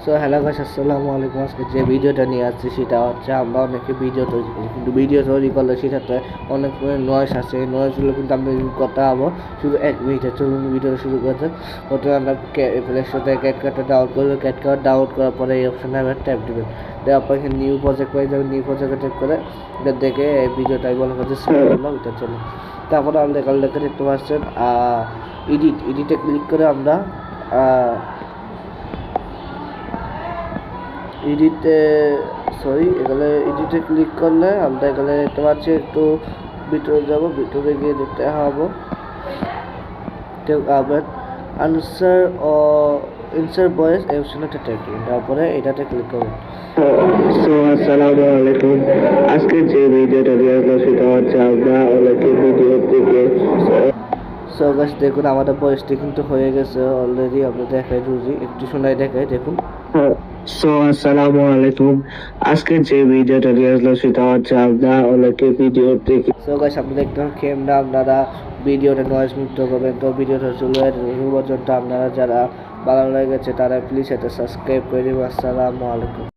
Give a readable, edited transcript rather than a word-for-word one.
So hello guys, আসসালামু আলাইকুম। আজকে যে ভিডিওটা নিয়ে আসছি সেটা হচ্ছে আমরা অনেকে ভিডিও তৈরি করি, কিন্তু ভিডিও তৈরি করলে সেটাতে অনেক নয়েজ আছে। এই নয়েজগুলো কিন্তু আমরা করতে হবো শুধু 1 মিনিটে। চলুন ভিডিওটা শুরু করতে। প্রথমে আমরা প্লে স্টোর থেকে ক্যাটকাটটা ডাউনলোড করবো। ক্যাটকাট ডাউনলোড করার পরে এই অপশানে আমরা ট্যাপ দেবেন। দেওয়ার পর এখানে নিউ প্রজেক্ট পেয়ে যাবেন। নিউ প্রজেক্টে ট্যাপ করে এটা দেখে এই ভিডিওটাই বলা হচ্ছে সেভ করলাম, এটা চলো। তারপরে আমরা এখানে দেখতে পাচ্ছেন এডিটে ক্লিক করে আমরা এখানে এডিটে ক্লিক করলে আমরা এখানে দেখতে পাচ্ছি একটু ভিতরে যাব। ভিতরে গিয়ে দেখতে হবে আনসার ও ইনসার্ট ভয়েস এই অপশনটা ট্যাপ করুন। তারপরে এটাতে ক্লিক করুন। সো আসসালামু আলাইকুম। আজকে যে ভিডিওটা নিয়ে আসলাম সেটা হচ্ছে আমরা অনেকে ভিডিও থেকে সো গাইস দেখুন আমাদের ভয়েসটি কিন্তু হয়ে গেছে অলরেডি। আমরা দেখাই যদি একটু শোনাই দেখাই, দেখুন। সো আসসালামু আলাইকুম। আজকে যে ভিডিওটা নিয়ে আসলাম সেটা হচ্ছে আমরা অনেকে ভিডিও থেকে সো গাইস আপনি দেখতে কেমন আপনারা ভিডিওটা নয়েজ মুক্ত করবেন। তো ভিডিওটা চলে পর্যন্ত আপনারা যারা ভালো লেগেছে তারা প্লিজ এটা সাবস্ক্রাইব করে দেবেন। আসসালামু আলাইকুম।